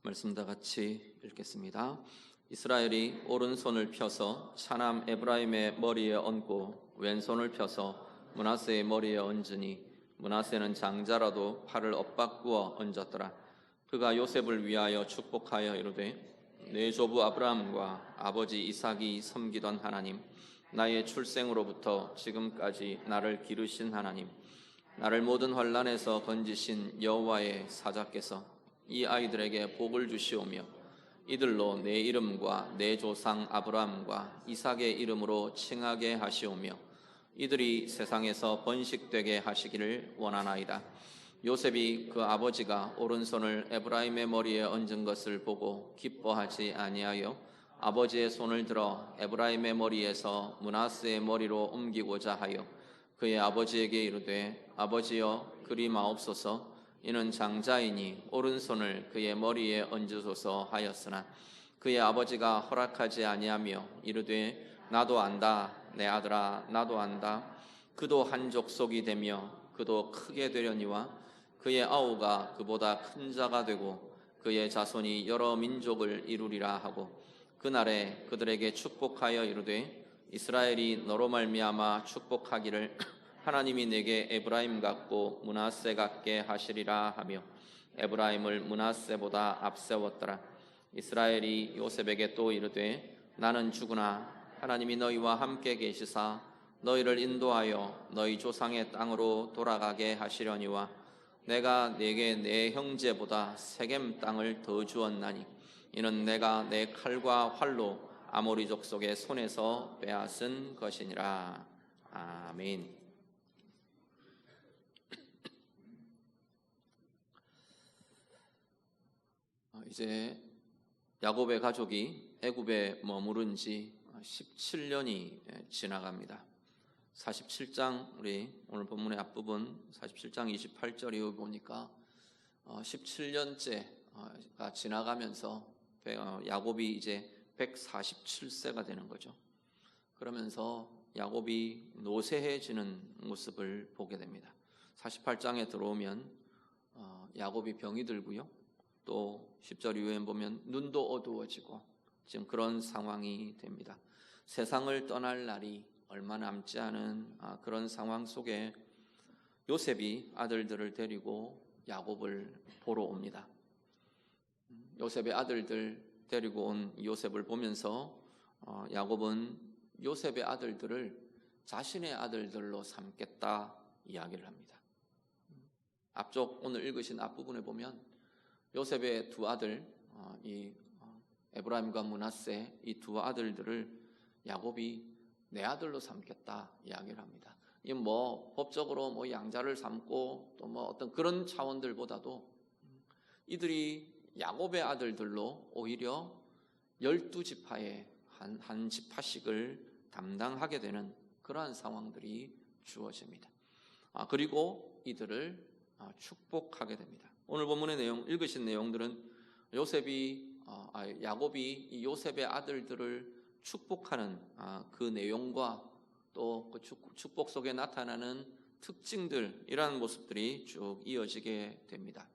말씀 다 같이 읽겠습니다. 이스라엘이 오른손을 펴서 차남 에브라임의 머리에 얹고 왼손을 펴서 므낫세의 머리에 얹으니 므낫세는 장자라도 팔을 엇바꾸어 얹었더라. 그가 요셉을 위하여 축복하여 이르되 내 조부 아브라함과 아버지 이삭이 섬기던 하나님, 나의 출생으로부터 지금까지 나를 기르신 하나님, 나를 모든 환난에서 건지신 여호와의 사자께서 이 아이들에게 복을 주시오며 이들로 내 이름과 내 조상 아브라함과 이삭의 이름으로 칭하게 하시오며 이들이 세상에서 번식되게 하시기를 원하나이다. 요셉이 그 아버지가 오른손을 에브라임의 머리에 얹은 것을 보고 기뻐하지 아니하여 아버지의 손을 들어 에브라임의 머리에서 므낫세의 머리로 옮기고자 하여 그의 아버지에게 이르되 아버지여 그리 마옵소서. 이는 장자이니 오른손을 그의 머리에 얹으소서 하였으나 그의 아버지가 허락하지 아니하며 이르되 나도 안다 내 아들아 나도 안다. 그도 한 족속이 되며 그도 크게 되려니와 그의 아우가 그보다 큰 자가 되고 그의 자손이 여러 민족을 이루리라 하고 그날에 그들에게 축복하여 이르되 이스라엘이 너로 말미암아 축복하기를 하나님이 내게 에브라임 같고 므낫세 같게 하시리라 하며 에브라임을 므낫세보다 앞세웠더라. 이스라엘이 요셉에게 또 이르되 나는 죽으나 하나님이 너희와 함께 계시사 너희를 인도하여 너희 조상의 땅으로 돌아가게 하시려니와 내가 네게 내 형제보다 세겜 땅을 더 주었나니 이는 내가 내 칼과 활로 아모리 족속의 손에서 빼앗은 것이니라. 아멘. 이제 야곱의 가족이 애굽에 머무른 지 17년이 지나갑니다. 47장 우리 오늘 본문의 앞부분 47장 28절 이후 보니까 17년째가 지나가면서 야곱이 이제 147세가 되는 거죠. 그러면서 야곱이 노쇠해지는 모습을 보게 됩니다. 48장에 들어오면 야곱이 병이 들고요. 또 10절 이후에 보면 눈도 어두워지고 지금 그런 상황이 됩니다. 세상을 떠날 날이 얼마 남지 않은 그런 상황 속에 요셉이 아들들을 데리고 야곱을 보러 옵니다. 요셉의 아들들 데리고 온 요셉을 보면서 야곱은 요셉의 아들들을 자신의 아들들로 삼겠다 이야기를 합니다. 앞쪽 오늘 읽으신 앞부분에 보면 요셉의 두 아들, 에브라임과 므낫세 이 두 아들들을 야곱이 내 아들로 삼겠다 이야기를 합니다. 이 법적으로 양자를 삼고 또 어떤 그런 차원들보다도 이들이 야곱의 아들들로 오히려 12지파의 한 지파씩을 담당하게 되는 그러한 상황들이 주어집니다. 그리고 이들을 축복하게 됩니다. 오늘 본문의 내용, 읽으신 내용들은 야곱이 이 요셉의 아들들을 축복하는 그 내용과 또 그 축복 속에 나타나는 특징들, 이러한 모습들이 쭉 이어지게 됩니다.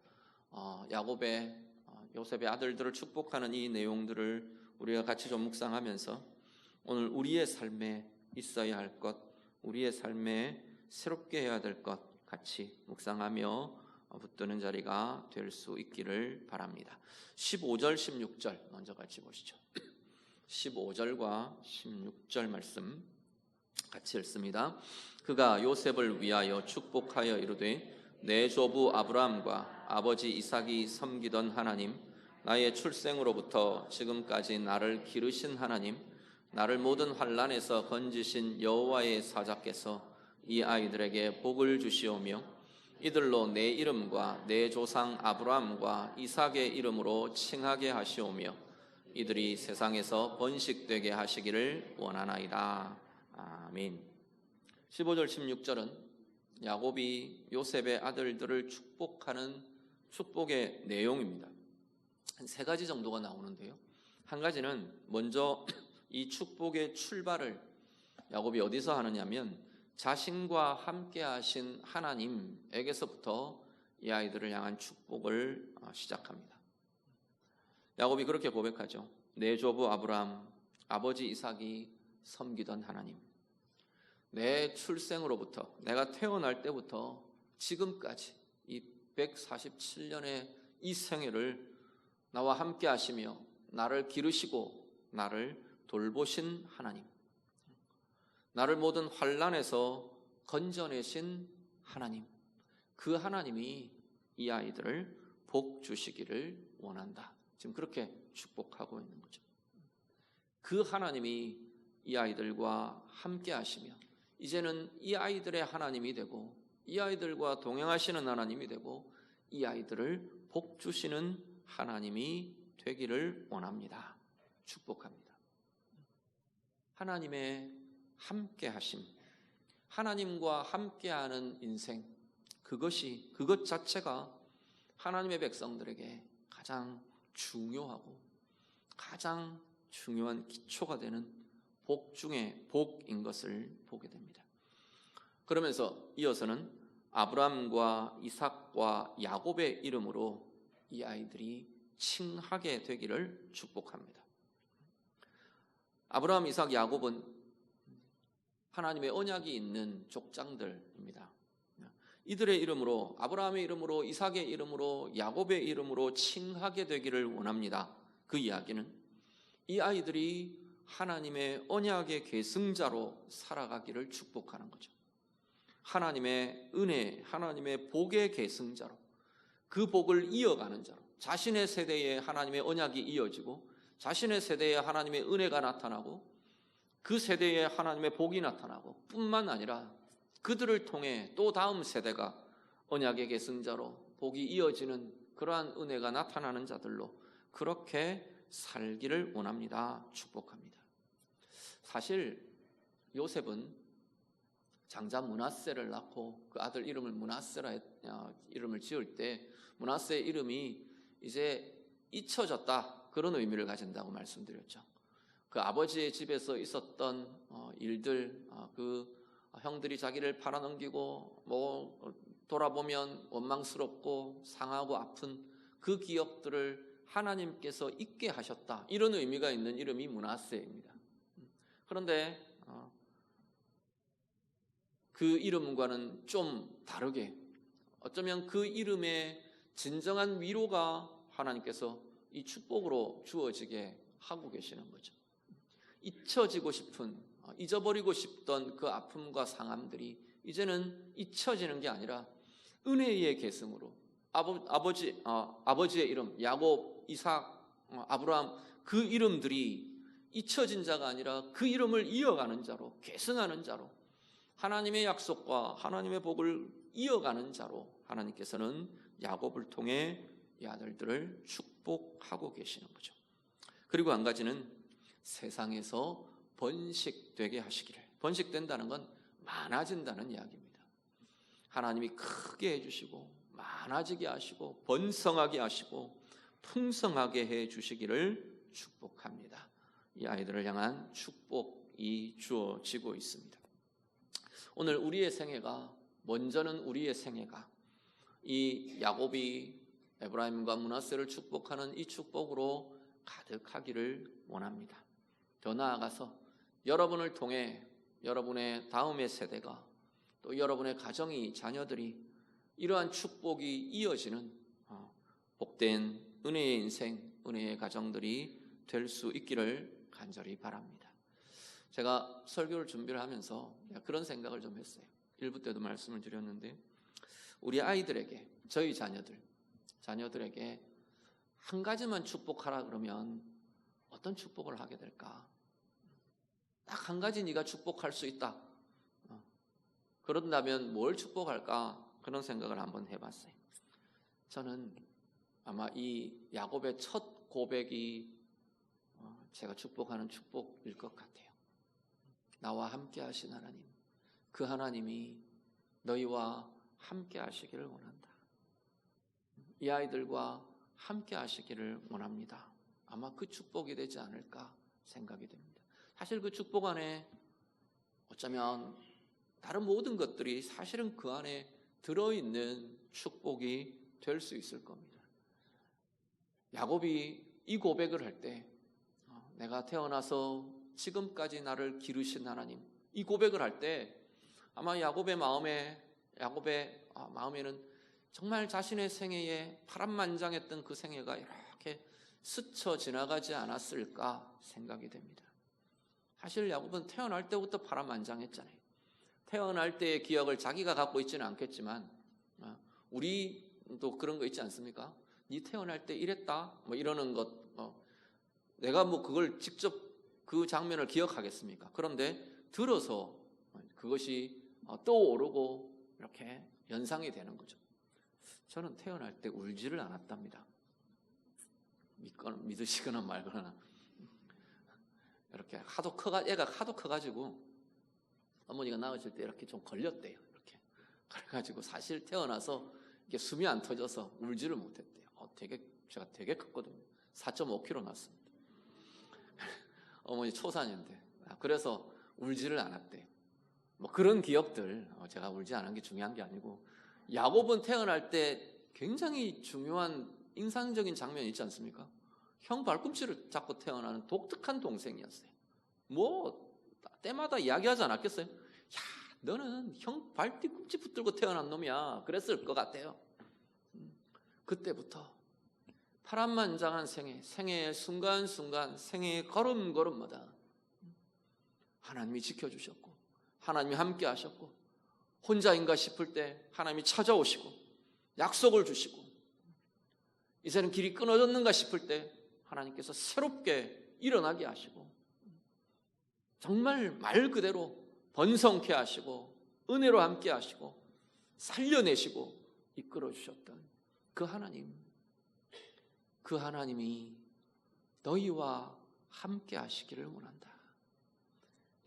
요셉의 아들들을 축복하는 이 내용들을 우리가 같이 좀 묵상하면서 오늘 우리의 삶에 있어야 할 것, 우리의 삶에 새롭게 해야 될 것 같이 묵상하며 붙드는 자리가 될 수 있기를 바랍니다. 15절, 16절 먼저 같이 보시죠. 15절과 16절 말씀 같이 읽습니다. 그가 요셉을 위하여 축복하여 이르되 내 조부 아브라함과 아버지 이삭이 섬기던 하나님, 나의 출생으로부터 지금까지 나를 기르신 하나님, 나를 모든 환난에서 건지신 여호와의 사자께서 이 아이들에게 복을 주시오며 이들로 내 이름과 내 조상 아브라함과 이삭의 이름으로 칭하게 하시오며 이들이 세상에서 번식되게 하시기를 원하나이다. 아멘. 15절 16절은 야곱이 요셉의 아들들을 축복하는 축복의 내용입니다. 한 세 가지 정도가 나오는데요. 한 가지는 먼저 이 축복의 출발을 야곱이 어디서 하느냐면 자신과 함께 하신 하나님에게서부터 이 아이들을 향한 축복을 시작합니다. 야곱이 그렇게 고백하죠. 내 조부 아브라함, 아버지 이삭이 섬기던 하나님, 내 출생으로부터, 내가 태어날 때부터 지금까지 이 147년의 이 생애를 나와 함께 하시며 나를 기르시고 나를 돌보신 하나님, 나를 모든 환난에서 건져내신 하나님, 그 하나님이 이 아이들을 복 주시기를 원한다. 지금 그렇게 축복하고 있는 거죠. 그 하나님이 이 아이들과 함께 하시며 이제는 이 아이들의 하나님이 되고 이 아이들과 동행하시는 하나님이 되고 이 아이들을 복 주시는 하나님이 되기를 원합니다. 축복합니다. 하나님의 함께 하심, 하나님과 함께하는 인생, 그것 자체가 하나님의 백성들에게 가장 중요하고 가장 중요한 기초가 되는 복 중에 복인 것을 보게 됩니다. 그러면서 이어서는 아브라함과 이삭과 야곱의 이름으로 이 아이들이 칭하게 되기를 축복합니다. 아브라함, 이삭, 야곱은 하나님의 언약이 있는 족장들입니다. 이들의 이름으로, 아브라함의 이름으로, 이삭의 이름으로, 야곱의 이름으로 칭하게 되기를 원합니다. 그 이야기는 이 아이들이 하나님의 언약의 계승자로 살아가기를 축복하는 거죠. 하나님의 은혜, 하나님의 복의 계승자로, 그 복을 이어가는 자로, 자신의 세대에 하나님의 언약이 이어지고 자신의 세대에 하나님의 은혜가 나타나고 그 세대에 하나님의 복이 나타나고 뿐만 아니라 그들을 통해 또 다음 세대가 언약의 계승자로 복이 이어지는 그러한 은혜가 나타나는 자들로 그렇게 살기를 원합니다. 축복합니다. 사실 요셉은 장자 므낫세를 낳고 그 아들 이름을 므낫세라 이름을 지을 때 므낫세의 이름이 이제 잊혀졌다, 그런 의미를 가진다고 말씀드렸죠. 그 아버지의 집에서 있었던 일들, 그 형들이 자기를 팔아넘기고 돌아보면 원망스럽고 상하고 아픈 그 기억들을 하나님께서 잊게 하셨다, 이런 의미가 있는 이름이 므낫세입니다. 그런데 그 이름과는 좀 다르게 어쩌면 그 이름의 진정한 위로가 하나님께서 이 축복으로 주어지게 하고 계시는 거죠. 잊혀지고 싶은, 잊어버리고 싶던 그 아픔과 상함들이 이제는 잊혀지는 게 아니라 은혜의 계승으로 아버지의 이름 야곱, 이삭, 아브라함, 그 이름들이 잊혀진 자가 아니라 그 이름을 이어가는 자로, 계승하는 자로, 하나님의 약속과 하나님의 복을 이어가는 자로 하나님께서는 야곱을 통해 이 아들들을 축복하고 계시는 거죠. 그리고 한 가지는 세상에서 번식되게 하시기를. 번식된다는 건 많아진다는 이야기입니다. 하나님이 크게 해주시고 많아지게 하시고 번성하게 하시고 풍성하게 해주시기를 축복합니다. 이 아이들을 향한 축복이 주어지고 있습니다. 오늘 우리의 생애가, 먼저는 우리의 생애가 이 야곱이 에브라임과 므낫세를 축복하는 이 축복으로 가득하기를 원합니다. 더 나아가서 여러분을 통해 여러분의 다음의 세대가, 또 여러분의 가정이, 자녀들이 이러한 축복이 이어지는 복된 은혜의 인생, 은혜의 가정들이 될 수 있기를 간절히 바랍니다. 제가 설교를 준비를 하면서 그런 생각을 좀 했어요. 1부 때도 말씀을 드렸는데, 우리 아이들에게, 저희 자녀들에게 한 가지만 축복하라 그러면 어떤 축복을 하게 될까? 딱 한 가지 네가 축복할 수 있다, 그런다면 뭘 축복할까? 그런 생각을 한번 해봤어요. 저는 아마 이 야곱의 첫 고백이 제가 축복하는 축복일 것 같아요. 나와 함께 하신 하나님, 그 하나님이 너희와 함께 하시기를 원한다. 이 아이들과 함께 하시기를 원합니다. 아마 그 축복이 되지 않을까 생각이 됩니다. 사실 그 축복 안에 어쩌면 다른 모든 것들이 사실은 그 안에 들어있는 축복이 될 수 있을 겁니다. 야곱이 이 고백을 할 때 내가 태어나서 지금까지 나를 기르신 하나님, 이 고백을 할 때 아마 야곱의 마음에는 정말 자신의 생애에 파란만장했던 그 생애가 이렇게 스쳐 지나가지 않았을까 생각이 됩니다. 사실 야곱은 태어날 때부터 파란만장했잖아요. 태어날 때의 기억을 자기가 갖고 있지는 않겠지만 우리도 그런 거 있지 않습니까? 네 태어날 때 이랬다 뭐 이러는 것, 내가 뭐 그걸 직접 그 장면을 기억하겠습니까? 그런데 들어서 그것이 떠오르고 이렇게 연상이 되는 거죠. 저는 태어날 때 울지를 않았답니다. 믿으시거나 말거나. 이렇게 애가 하도 커가지고 어머니가 낳으실 때 이렇게 좀 걸렸대요. 이렇게. 그래가지고 사실 태어나서 이게 숨이 안 터져서 울지를 못했대요. 제가 되게 컸거든요. 4.5kg 났습니다. 어머니 초산인데. 그래서 울지를 않았대요. 뭐 그런 기억들, 제가 울지 않은 게 중요한 게 아니고, 야곱은 태어날 때 굉장히 중요한 인상적인 장면이 있지 않습니까? 형 발꿈치를 잡고 태어나는 독특한 동생이었어요. 뭐 때마다 이야기하지 않았겠어요? 야, 너는 형 발뒤꿈치 붙들고 태어난 놈이야. 그랬을 것 같아요. 그때부터 파란만장한 생애의 순간순간, 생애의 걸음걸음마다 하나님이 지켜주셨고, 하나님이 함께 하셨고, 혼자인가 싶을 때 하나님이 찾아오시고 약속을 주시고, 이제는 길이 끊어졌는가 싶을 때 하나님께서 새롭게 일어나게 하시고, 정말 말 그대로 번성케 하시고 은혜로 함께 하시고 살려내시고 이끌어 주셨던 그 하나님이 너희와 함께 하시기를 원한다.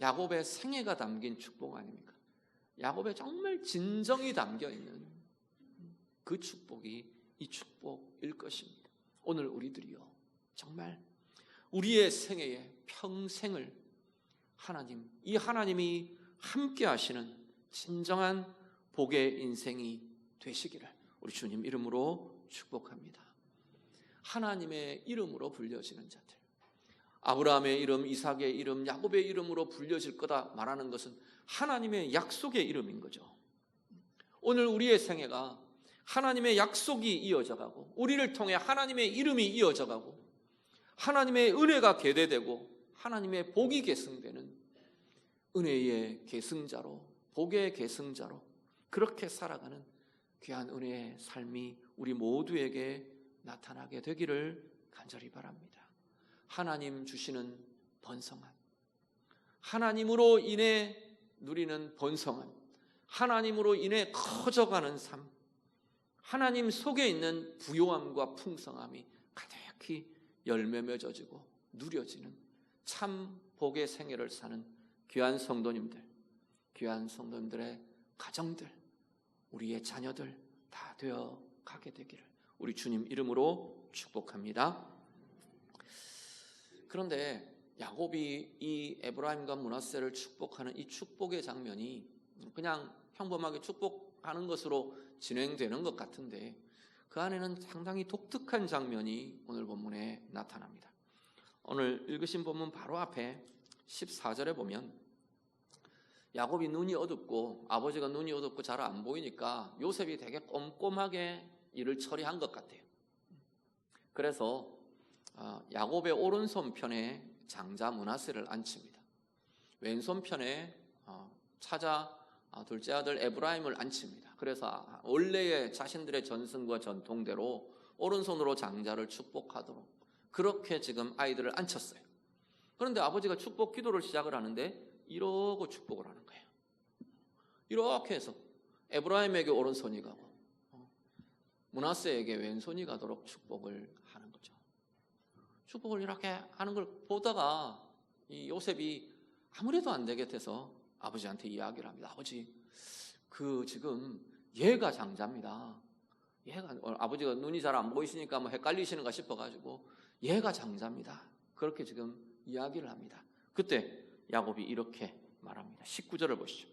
야곱의 생애가 담긴 축복 아닙니까? 야곱의 정말 진정이 담겨있는 그 축복이 이 축복일 것입니다. 오늘 우리들이요, 정말 우리의 생애에 평생을 이 하나님이 함께 하시는 진정한 복의 인생이 되시기를 우리 주님 이름으로 축복합니다. 하나님의 이름으로 불려지는 자들, 아브라함의 이름, 이삭의 이름, 야곱의 이름으로 불려질 거다 말하는 것은 하나님의 약속의 이름인 거죠. 오늘 우리의 생애가 하나님의 약속이 이어져 가고, 우리를 통해 하나님의 이름이 이어져 가고, 하나님의 은혜가 계대되고 하나님의 복이 계승되는 은혜의 계승자로, 복의 계승자로 그렇게 살아가는 귀한 은혜의 삶이 우리 모두에게 나타나게 되기를 간절히 바랍니다. 하나님 주시는 번성함, 하나님으로 인해 누리는 번성함, 하나님으로 인해 커져가는 삶, 하나님 속에 있는 부요함과 풍성함이 가득히 열매 맺어지고 누려지는 참 복의 생애를 사는 귀한 성도님들의 가정들, 우리의 자녀들 다 되어 가게 되기를 우리 주님 이름으로 축복합니다. 그런데 야곱이 이 에브라임과 므낫세를 축복하는 이 축복의 장면이 그냥 평범하게 축복하는 것으로 진행되는 것 같은데, 그 안에는 상당히 독특한 장면이 오늘 본문에 나타납니다. 오늘 읽으신 본문 바로 앞에 14절에 보면 야곱이 눈이 어둡고, 아버지가 눈이 어둡고 잘 안 보이니까 요셉이 되게 꼼꼼하게 일을 처리한 것 같아요. 그래서 야곱의 오른손편에 장자 므낫세를 앉힙니다. 왼손편에 둘째 아들 에브라임을 앉힙니다. 그래서 원래의 자신들의 전승과 전통대로 오른손으로 장자를 축복하도록 그렇게 지금 아이들을 앉혔어요. 그런데 아버지가 축복 기도를 시작을 하는데 이러고 축복을 하는 거예요. 이렇게 해서 에브라임에게 오른손이 가고 므낫세에게 왼손이 가도록 축복을 하는 거죠. 축복을 이렇게 하는 걸 보다가 이 요셉이 아무래도 안 되겠어서 아버지한테 이야기를 합니다. 아버지, 지금 얘가 장자입니다. 아버지가 눈이 잘 안 보이시니까 뭐 헷갈리시는가 싶어가지고 얘가 장자입니다. 그렇게 지금 이야기를 합니다. 그때 야곱이 이렇게 말합니다. 19절을 보시죠.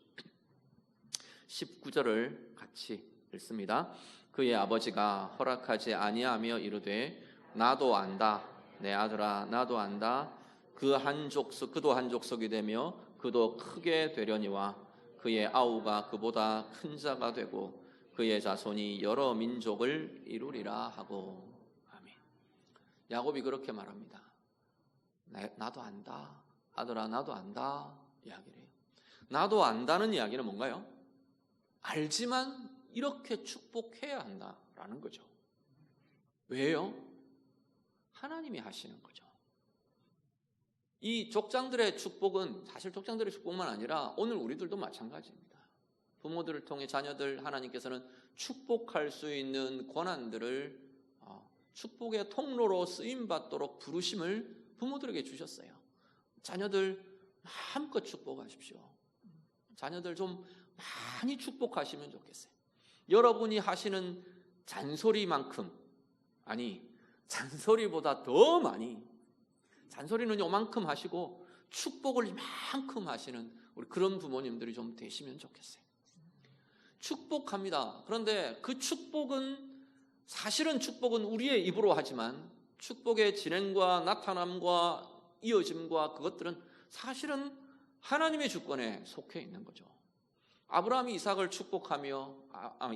19절을 같이 읽습니다. 그의 아버지가 허락하지 아니하며 이르되 나도 안다. 내 아들아 나도 안다. 그도 한 족속이 되며 그도 크게 되려니와 그의 아우가 그보다 큰 자가 되고 그의 자손이 여러 민족을 이루리라 하고. 아멘. 야곱이 그렇게 말합니다. 나도 안다. 아들아 나도 안다 이야기를 해요. 나도 안다는 이야기는 뭔가요? 알지만 이렇게 축복해야 한다라는 거죠. 왜요? 하나님이 하시는 거죠. 이 족장들의 축복은 사실 족장들의 축복만 아니라 오늘 우리들도 마찬가지입니다. 부모들을 통해 자녀들 하나님께서는 축복할 수 있는 권한들을 축복의 통로로 쓰임받도록 부르심을 부모들에게 주셨어요. 자녀들 마음껏 축복하십시오. 자녀들 좀 많이 축복하시면 좋겠어요. 여러분이 하시는 잔소리만큼, 아니 잔소리보다 더 많이, 잔소리는 요만큼 하시고 축복을 이만큼 하시는 우리 그런 부모님들이 좀 되시면 좋겠어요. 축복합니다. 그런데 그 축복은 사실은 축복은 우리의 입으로 하지만 축복의 진행과 나타남과 이어짐과 그것들은 사실은 하나님의 주권에 속해 있는 거죠. 아브라함이 이삭을 축복하며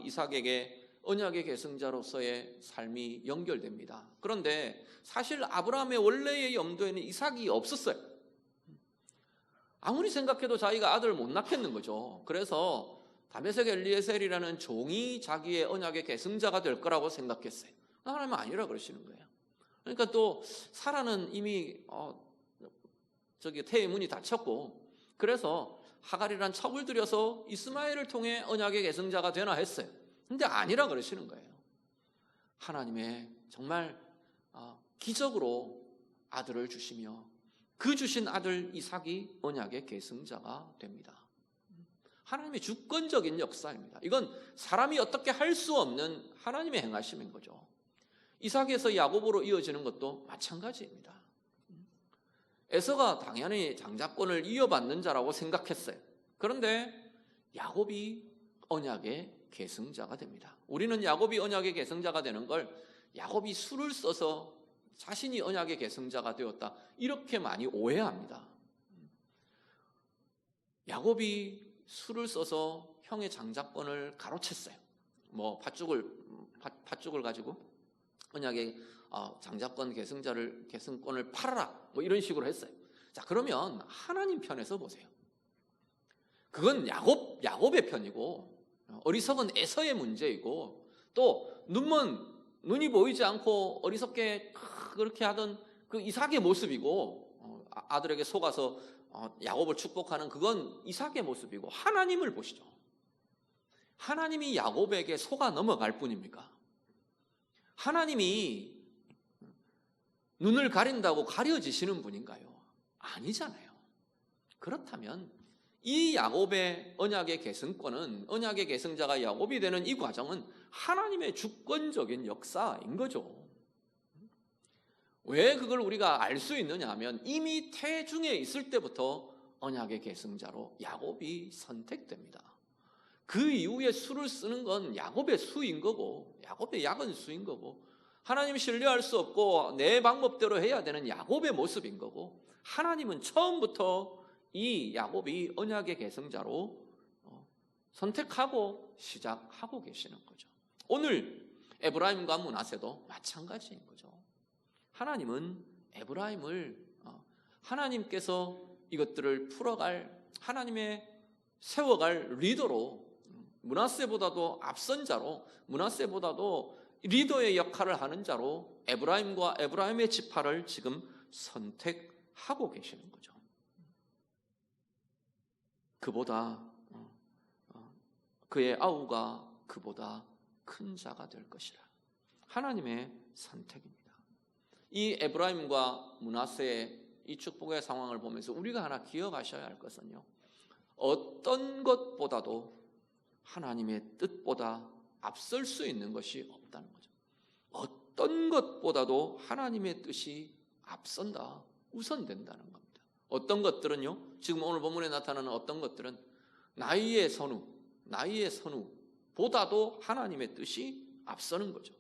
이삭에게 언약의 계승자로서의 삶이 연결됩니다. 그런데 사실 아브라함의 원래의 염두에는 이삭이 없었어요. 아무리 생각해도 자기가 아들을 못 낳겠는 거죠. 그래서 다메섹 엘리에셀이라는 종이 자기의 언약의 계승자가 될 거라고 생각했어요. 하나님은 아니라 그러시는 거예요. 그러니까 또 사라는 이미 태의 문이 닫혔고, 그래서 하갈이란 첩을 들여서 이스마엘을 통해 언약의 계승자가 되나 했어요. 근데 아니라 그러시는 거예요. 하나님의 정말 기적으로 아들을 주시며 그 주신 아들 이삭이 언약의 계승자가 됩니다. 하나님의 주권적인 역사입니다. 이건 사람이 어떻게 할 수 없는 하나님의 행하심인 거죠. 이삭에서 야곱으로 이어지는 것도 마찬가지입니다. 에서가 당연히 장자권을 이어받는 자라고 생각했어요. 그런데 야곱이 언약의 계승자가 됩니다. 우리는 야곱이 언약의 계승자가 되는 걸 야곱이 수를 써서 자신이 언약의 계승자가 되었다 이렇게 많이 오해합니다. 야곱이 수를 써서 형의 장자권을 가로챘어요. 팥죽을 가지고 언약의 장자권 계승권을 팔아라 이런 식으로 했어요. 자, 그러면 하나님 편에서 보세요. 그건 야곱의 편이고 어리석은 에서의 문제이고, 또 눈이 보이지 않고 어리석게 그렇게 하던 그 이삭의 모습이고, 아들에게 속아서 야곱을 축복하는 그건 이삭의 모습이고, 하나님을 보시죠. 하나님이 야곱에게 속아 넘어갈 뿐입니까? 하나님이 눈을 가린다고 가려지시는 분인가요? 아니잖아요. 그렇다면 이 야곱의 언약의 계승권은, 언약의 계승자가 야곱이 되는 이 과정은 하나님의 주권적인 역사인 거죠. 왜 그걸 우리가 알 수 있느냐 하면 이미 태중에 있을 때부터 언약의 계승자로 야곱이 선택됩니다. 그 이후에 수를 쓰는 건 야곱의 수인 거고, 야곱의 약은 수인 거고, 하나님 신뢰할 수 없고 내 방법대로 해야 되는 야곱의 모습인 거고, 하나님은 처음부터 이 야곱이 언약의 계승자로 선택하고 시작하고 계시는 거죠. 오늘 에브라임과 므낫세도 마찬가지인 거죠. 하나님은 에브라임을 하나님께서 이것들을 풀어갈, 하나님의 세워갈 리더로, 므낫세보다도 앞선 자로, 므낫세보다도 리더의 역할을 하는 자로 에브라임과 에브라임의 지파를 지금 선택하고 계시는 거죠. 그보다 그의 아우가 그보다 큰 자가 될 것이라. 하나님의 선택입니다. 이 에브라임과 므낫세의 이 축복의 상황을 보면서 우리가 하나 기억하셔야 할 것은요, 어떤 것보다도 하나님의 뜻보다 앞설 수 있는 것이 없다는 거죠. 어떤 것보다도 하나님의 뜻이 앞선다, 우선된다는 겁니다. 어떤 것들은요, 지금 오늘 본문에 나타나는 어떤 것들은 나이의 선우보다도 하나님의 뜻이 앞서는 거죠.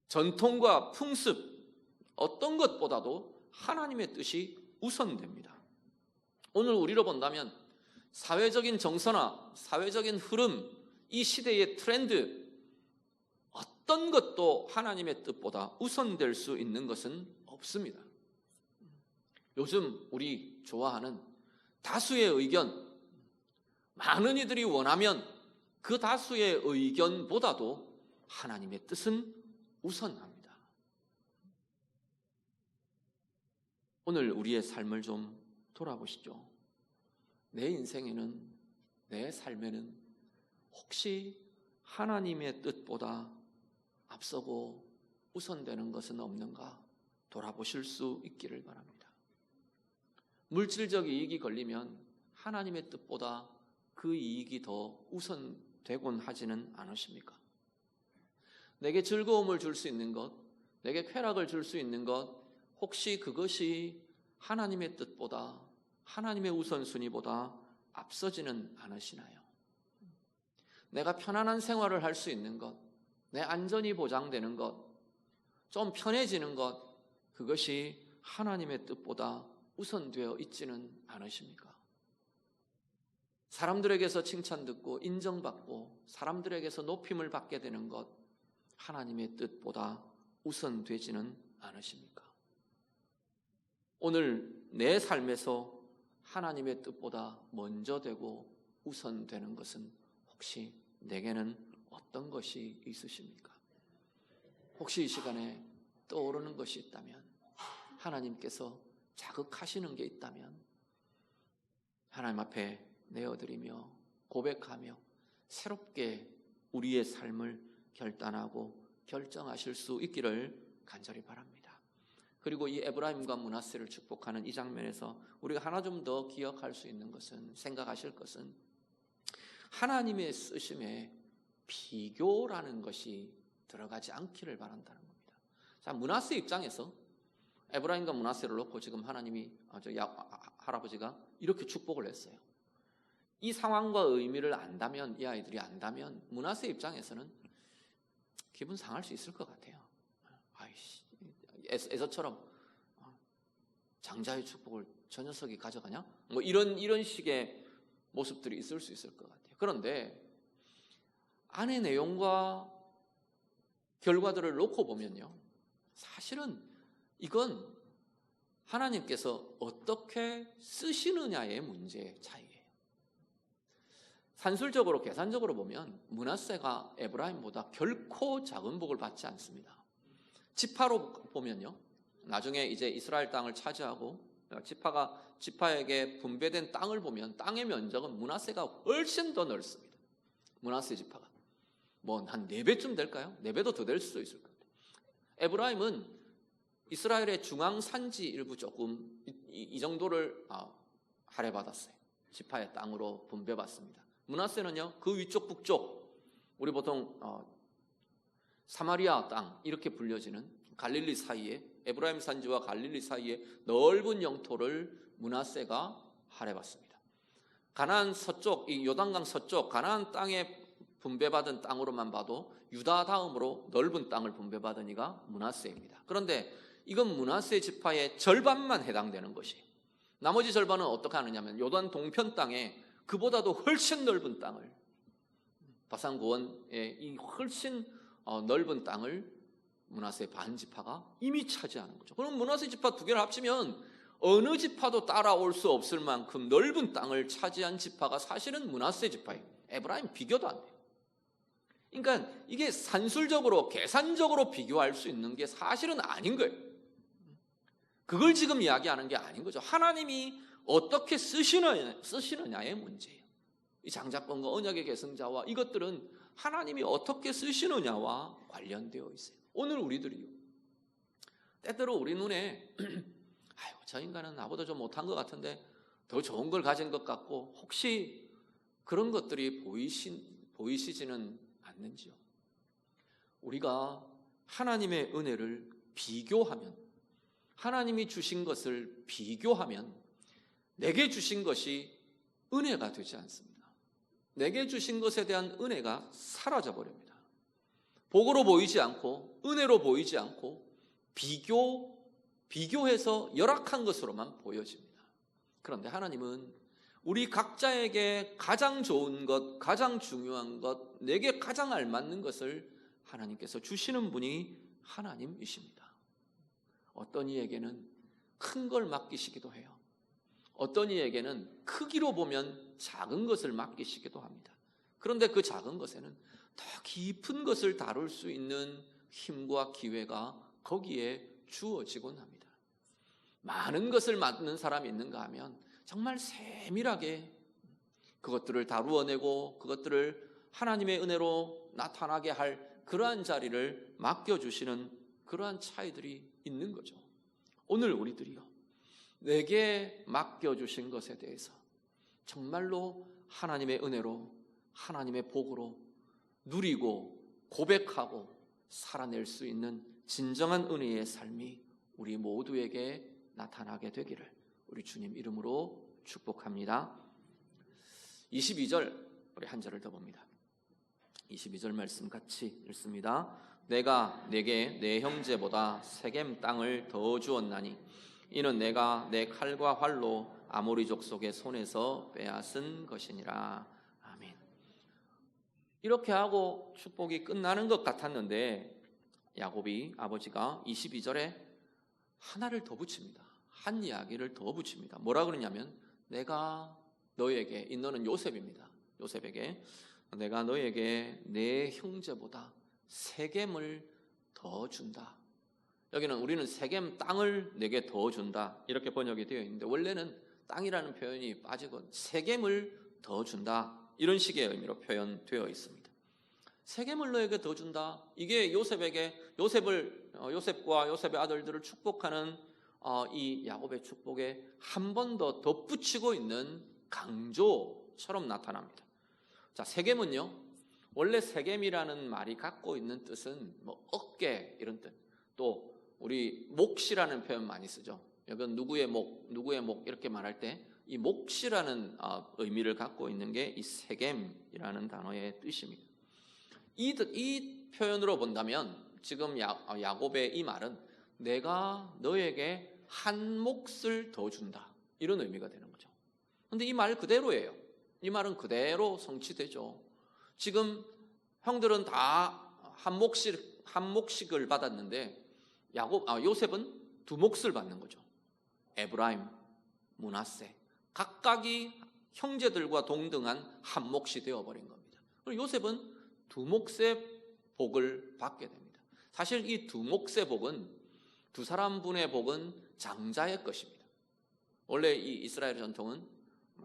전통과 풍습, 어떤 것보다도 하나님의 뜻이 우선됩니다. 오늘 우리로 본다면 사회적인 정서나 사회적인 흐름, 이 시대의 트렌드, 어떤 것도 하나님의 뜻보다 우선될 수 있는 것은 없습니다. 요즘 우리 좋아하는 다수의 의견, 많은 이들이 원하면 그 다수의 의견보다도 하나님의 뜻은 우선합니다. 오늘 우리의 삶을 좀 돌아보시죠. 내 인생에는, 내 삶에는 혹시 하나님의 뜻보다 앞서고 우선되는 것은 없는가 돌아보실 수 있기를 바랍니다. 물질적 이익이 걸리면 하나님의 뜻보다 그 이익이 더 우선되곤 하지는 않으십니까? 내게 즐거움을 줄 수 있는 것, 내게 쾌락을 줄 수 있는 것, 혹시 그것이 하나님의 뜻보다, 하나님의 우선순위보다 앞서지는 않으시나요? 내가 편안한 생활을 할 수 있는 것, 내 안전이 보장되는 것, 좀 편해지는 것, 그것이 하나님의 뜻보다 우선되어 있지는 않으십니까? 사람들에게서 칭찬 듣고 인정받고 사람들에게서 높임을 받게 되는 것, 하나님의 뜻보다 우선되지는 않으십니까? 오늘 내 삶에서 하나님의 뜻보다 먼저 되고 우선되는 것은 혹시 내게는 어떤 것이 있으십니까? 혹시 이 시간에 떠오르는 것이 있다면, 하나님께서 자극하시는 게 있다면 하나님 앞에 내어드리며 고백하며 새롭게 우리의 삶을 결단하고 결정하실 수 있기를 간절히 바랍니다. 그리고 이 에브라임과 므낫세를 축복하는 이 장면에서 우리가 하나 좀 더 기억할 수 있는 것은, 생각하실 것은, 하나님의 쓰심에 비교라는 것이 들어가지 않기를 바란다는 겁니다. 자, 므낫세 입장에서 에브라임과 므낫세를 놓고 지금 하나님이, 할아버지가 이렇게 축복을 했어요. 이 상황과 의미를 안다면, 이 아이들이 안다면 므낫세 입장에서는 기분 상할 수 있을 것 같아요. 아이씨, 에서처럼 장자의 축복을 저 녀석이 가져가냐? 뭐 이런 식의 모습들이 있을 수 있을 것 같아요. 그런데 안의 내용과 결과들을 놓고 보면요, 사실은 이건 하나님께서 어떻게 쓰시느냐의 문제의 차이예요. 산술적으로, 계산적으로 보면 므낫세가 에브라임보다 결코 작은 복을 받지 않습니다. 지파로 보면요, 나중에 이제 이스라엘 땅을 차지하고 지파에게 분배된 땅을 보면 땅의 면적은 므낫세가 훨씬 더 넓습니다. 므낫세 지파가 뭐 한 4배쯤 될까요? 4배도 더 될 수도 있을 것 같아요. 에브라임은 이스라엘의 중앙 산지 일부 조금 이 정도를 할애받았어요. 지파의 땅으로 분배받습니다. 므낫세는요, 그 위쪽 북쪽, 우리 보통 사마리아 땅 이렇게 불려지는 갈릴리 사이에, 에브라임 산지와 갈릴리 사이에 넓은 영토를 므낫세가 할애받습니다. 가나안 서쪽, 이 요단강 서쪽 가나안 땅에 분배받은 땅으로만 봐도 유다 다음으로 넓은 땅을 분배받은 이가 므낫세입니다. 그런데 이건 므낫세 지파의 절반만 해당되는 것이에요. 나머지 절반은 어떻게 하느냐면 요단 동편 땅에 그보다도 훨씬 넓은 땅을, 바산 고원의 이 훨씬 넓은 땅을 므낫세 반 지파가 이미 차지하는 거죠. 그럼 므낫세 지파 두 개를 합치면 어느 지파도 따라올 수 없을 만큼 넓은 땅을 차지한 지파가 사실은 므낫세 지파예요. 에브라임 비교도 안 돼요. 그러니까 이게 산술적으로, 계산적으로 비교할 수 있는 게 사실은 아닌 거예요. 그걸 지금 이야기하는 게 아닌 거죠. 하나님이 어떻게 쓰시느냐의 문제예요. 이 장자권과 언약의 계승자와 이것들은 하나님이 어떻게 쓰시느냐와 관련되어 있어요. 오늘 우리들이요, 때때로 우리 눈에 아유, 저 인간은 나보다 좀 못한 것 같은데 더 좋은 걸 가진 것 같고, 혹시 그런 것들이 보이시지는 않는지요? 우리가 하나님의 은혜를 비교하면, 하나님이 주신 것을 비교하면 내게 주신 것이 은혜가 되지 않습니다. 내게 주신 것에 대한 은혜가 사라져 버립니다. 복으로 보이지 않고 은혜로 보이지 않고 비교 비교해서 열악한 것으로만 보여집니다. 그런데 하나님은 우리 각자에게 가장 좋은 것, 가장 중요한 것, 내게 가장 알맞는 것을 하나님께서 주시는 분이 하나님이십니다. 어떤 이에게는 큰 걸 맡기시기도 해요. 어떤 이에게는 크기로 보면 작은 것을 맡기시기도 합니다. 그런데 그 작은 것에는 더 깊은 것을 다룰 수 있는 힘과 기회가 거기에 주어지곤 합니다. 많은 것을 맡는 사람이 있는가 하면 정말 세밀하게 그것들을 다루어내고 그것들을 하나님의 은혜로 나타나게 할 그러한 자리를 맡겨주시는 그러한 차이들이 있는 거죠. 오늘 우리들이요, 내게 맡겨주신 것에 대해서 정말로 하나님의 은혜로, 하나님의 복으로 누리고 고백하고 살아낼 수 있는 진정한 은혜의 삶이 우리 모두에게 나타나게 되기를 우리 주님 이름으로 축복합니다. 22절 우리 한 절을 더 봅니다. 22절 말씀 같이 읽습니다. 내가 내게 내 형제보다 세겜 땅을 더 주었나니 이는 내가 내 칼과 활로 아모리 족속의 손에서 빼앗은 것이니라. 아멘. 이렇게 하고 축복이 끝나는 것 같았는데 야곱이 아버지가 22절에 하나를 더 붙입니다. 한 이야기를 더 붙입니다. 뭐라 그러냐면 내가 너에게, 이 너는 요셉입니다. 요셉에게 내가 너에게 내 형제보다 세겜을 더 준다. 여기는 우리는 세겜 땅을 내게 더 준다 이렇게 번역이 되어 있는데 원래는 땅이라는 표현이 빠지고 세겜을 더 준다 이런 식의 의미로 표현되어 있습니다. 세겜을 너에게 더 준다. 이게 요셉과 요셉의 아들들을 축복하는 이 야곱의 축복에 한 번 더 덧붙이고 있는 강조처럼 나타납니다. 자, 세겜은요, 원래 세겜이라는 말이 갖고 있는 뜻은 뭐 어깨 이런 뜻, 또 우리 몫이라는 표현 많이 쓰죠. 여기는 누구의 목 이렇게 말할 때 이 몫이라는 의미를 갖고 있는 게 이 세겜이라는 단어의 뜻입니다. 이 표현으로 본다면 지금 야곱의 이 말은 내가 너에게 한 몫을 더 준다 이런 의미가 되는 거죠. 그런데 이 말 그대로예요. 이 말은 그대로 성취되죠. 지금 형들은 다 한 몫씩을 받았는데 요셉은 두 몫을 받는 거죠. 에브라임, 므낫세 각각이 형제들과 동등한 한 몫이 되어버린 겁니다. 그리고 요셉은 두 몫의 복을 받게 됩니다. 사실 이 두 몫의 복은, 두 사람분의 복은 장자의 것입니다. 원래 이 이스라엘 전통은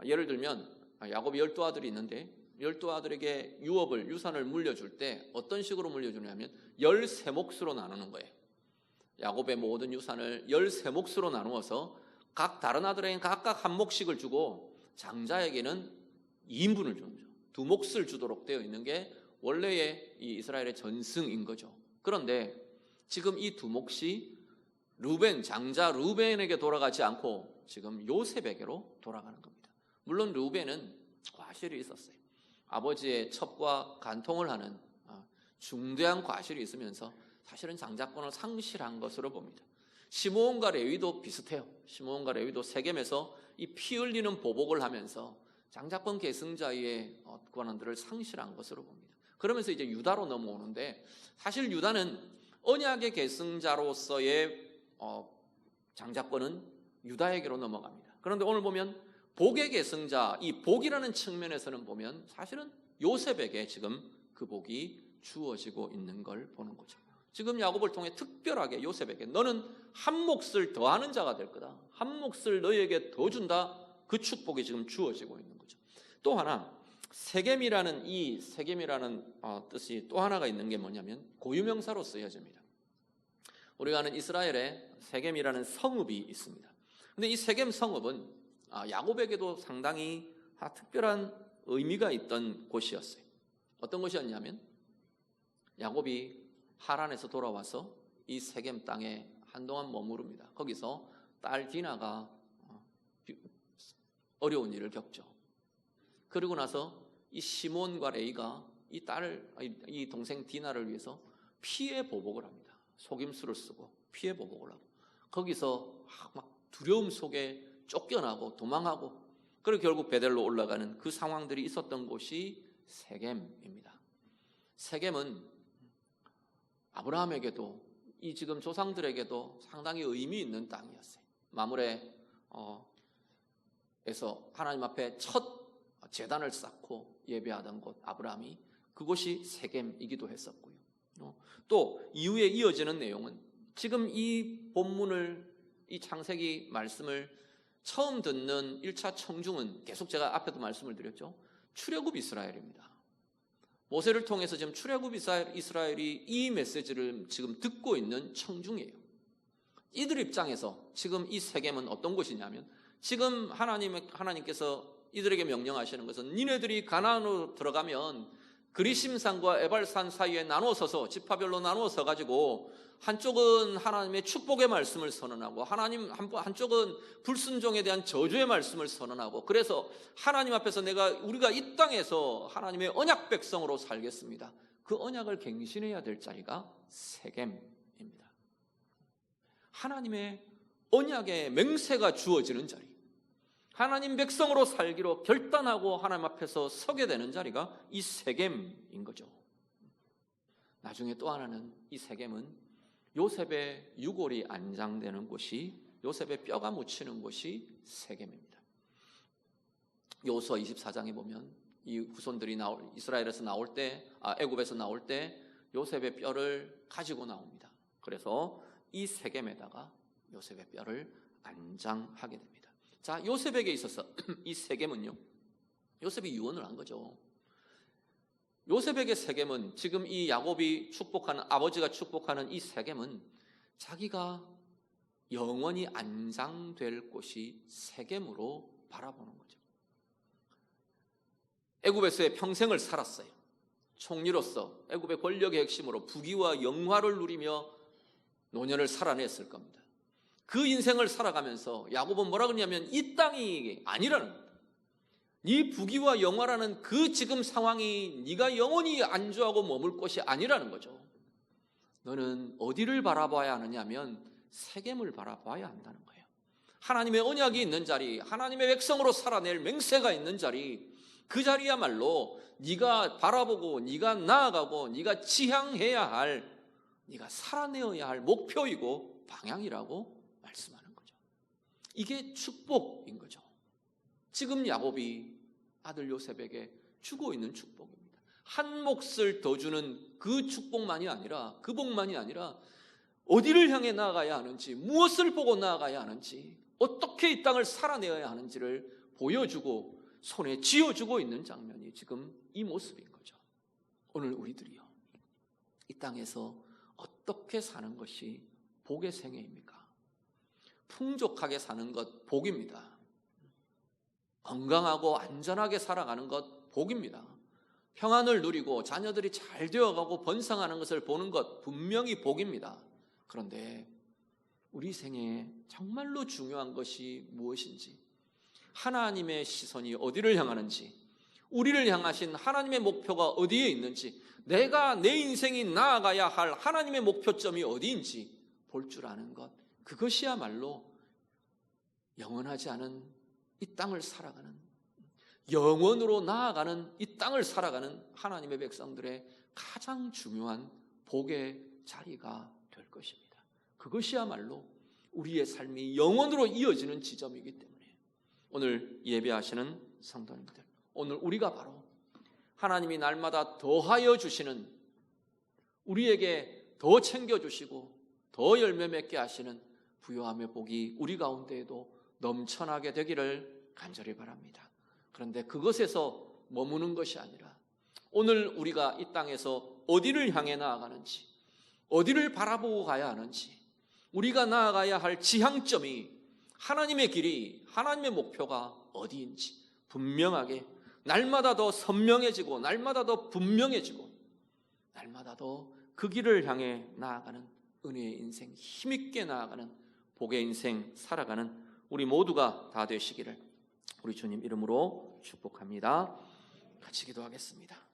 예를 들면 야곱이 12아들이 있는데 12아들에게 유산을 물려줄 때 어떤 식으로 물려주냐면 13몫으로 나누는 거예요. 야곱의 모든 유산을 13몫으로 나누어서 각 다른 아들에게는 각각 한 몫씩을 주고 장자에게는 2인분을 주는 거죠. 두 몫을 주도록 되어 있는 게 원래의 이 이스라엘의 전승인 거죠. 그런데 지금 이 두 몫이 장자 루벤에게 돌아가지 않고 지금 요셉에게로 돌아가는 겁니다. 물론 루벤은 과실이 있었어요. 아버지의 첩과 간통을 하는 중대한 과실이 있으면서 사실은 장자권을 상실한 것으로 봅니다. 시므온과 레위도 비슷해요. 시므온과 레위도 세겜에서 이 피 흘리는 보복을 하면서 장자권 계승자의 권한들을 상실한 것으로 봅니다. 그러면서 이제 유다로 넘어오는데 사실 유다는 언약의 계승자로서의 장자권은 유다에게로 넘어갑니다. 그런데 오늘 보면 복의 계승자, 이 복이라는 측면에서는 보면 사실은 요셉에게 지금 그 복이 주어지고 있는 걸 보는 거죠. 지금 야곱을 통해 특별하게 요셉에게 너는 한 몫을 더하는 자가 될 거다. 한 몫을 너희에게 더 준다. 그 축복이 지금 주어지고 있는 거죠. 또 하나 세겜이라는 뜻이 또 하나가 있는 게 뭐냐면 고유명사로 쓰여집니다. 우리가 아는 이스라엘에 세겜이라는 성읍이 있습니다. 근데 이 세겜 성읍은 야곱에게도 상당히 특별한 의미가 있던 곳이었어요. 어떤 곳이었냐면 야곱이 하란에서 돌아와서 이 세겜 땅에 한동안 머무릅니다. 거기서 딸 디나가 어려운 일을 겪죠. 그리고 나서 이 시몬과 레이가 이 동생 디나를 위해서 피해 보복을 합니다. 속임수를 쓰고 피해 보복을 하고 거기서 막 두려움 속에 쫓겨나고 도망하고, 그리고 결국 베델로 올라가는 그 상황들이 있었던 곳이 세겜입니다. 세겜은 아브라함에게도 이 지금 조상들에게도 상당히 의미 있는 땅이었어요. 마므레에서 하나님 앞에 첫 제단을 쌓고 예배하던 곳, 아브라함이 그곳이 세겜이기도 했었고요. 또 이후에 이어지는 내용은 지금 이 본문을, 이 창세기 말씀을 처음 듣는 1차 청중은 계속 제가 앞에도 말씀을 드렸죠. 출애굽 이스라엘입니다. 모세를 통해서 지금 출애굽 이스라엘이 이 메시지를 지금 듣고 있는 청중이에요. 이들 입장에서 지금 이 세겜은 어떤 곳이냐면, 지금 하나님께서 이들에게 명령하시는 것은 니네들이 가나안으로 들어가면 그리심산과 에발산 사이에 나누어서서 지파별로 나누어서 가지고 한쪽은 하나님의 축복의 말씀을 선언하고 한쪽은 불순종에 대한 저주의 말씀을 선언하고, 그래서 하나님 앞에서 우리가 이 땅에서 하나님의 언약 백성으로 살겠습니다. 그 언약을 갱신해야 될 자리가 세겜입니다. 하나님의 언약의 맹세가 주어지는 자리, 하나님 백성으로 살기로 결단하고 하나님 앞에서 서게 되는 자리가 이 세겜인 거죠. 나중에 또 하나는, 이 세겜은 요셉의 유골이 안장되는 곳이, 요셉의 뼈가 묻히는 곳이 세겜입니다. 여호수아 24장에 보면 이 후손들이 이스라엘에서 나올 때, 애굽에서 나올 때 요셉의 뼈를 가지고 나옵니다. 그래서 이 세겜에다가 요셉의 뼈를 안장하게 됩니다. 자, 요셉에게 있어서 이 세겜은요, 요셉이 유언을 한 거죠. 요셉에게 세겜은, 지금 이 야곱이 축복하는, 아버지가 축복하는 이 세겜은 자기가 영원히 안장될 곳이 세겜으로 바라보는 거죠. 애굽에서의 평생을 살았어요. 총리로서 애굽의 권력의 핵심으로 부귀와 영화를 누리며 노년을 살아냈을 겁니다. 그 인생을 살아가면서 야곱은 뭐라 그러냐면, 이 땅이 아니라는 겁니다. 네 부귀와 영화라는 그 지금 상황이 네가 영원히 안주하고 머물 곳이 아니라는 거죠. 너는 어디를 바라봐야 하느냐면 세겜을 바라봐야 한다는 거예요. 하나님의 언약이 있는 자리, 하나님의 백성으로 살아낼 맹세가 있는 자리, 그 자리야말로 네가 바라보고 네가 나아가고 네가 지향해야 할, 네가 살아내어야 할 목표이고 방향이라고 말씀하는 거죠. 이게 축복인 거죠. 지금 야곱이 아들 요셉에게 주고 있는 축복입니다. 한 몫을 더 주는 그 축복만이 아니라, 그 복만이 아니라 어디를 향해 나아가야 하는지, 무엇을 보고 나아가야 하는지, 어떻게 이 땅을 살아내어야 하는지를 보여주고 손에 쥐어주고 있는 장면이 지금 이 모습인 거죠. 오늘 우리들이요, 이 땅에서 어떻게 사는 것이 복의 생애입니까? 풍족하게 사는 것 복입니다. 건강하고 안전하게 살아가는 것 복입니다. 평안을 누리고 자녀들이 잘 되어가고 번성하는 것을 보는 것 분명히 복입니다. 그런데 우리 생애에 정말로 중요한 것이 무엇인지, 하나님의 시선이 어디를 향하는지, 우리를 향하신 하나님의 목표가 어디에 있는지, 내가 내 인생이 나아가야 할 하나님의 목표점이 어디인지 볼 줄 아는 것, 그것이야말로 영원하지 않은 이 땅을 살아가는, 영원으로 나아가는 이 땅을 살아가는 하나님의 백성들의 가장 중요한 복의 자리가 될 것입니다. 그것이야말로 우리의 삶이 영원으로 이어지는 지점이기 때문에 오늘 예배하시는 성도님들, 오늘 우리가 바로 하나님이 날마다 더하여 주시는, 우리에게 더 챙겨주시고 더 열매 맺게 하시는 부요함의 복이 우리 가운데에도 넘쳐나게 되기를 간절히 바랍니다. 그런데 그것에서 머무는 것이 아니라 오늘 우리가 이 땅에서 어디를 향해 나아가는지, 어디를 바라보고 가야 하는지, 우리가 나아가야 할 지향점이, 하나님의 길이, 하나님의 목표가 어디인지 분명하게 날마다 더 선명해지고 날마다 더 분명해지고 날마다 더 그 길을 향해 나아가는 은혜의 인생, 힘있게 나아가는 복의 인생 살아가는 우리 모두가 다 되시기를 우리 주님 이름으로 축복합니다. 같이 기도하겠습니다.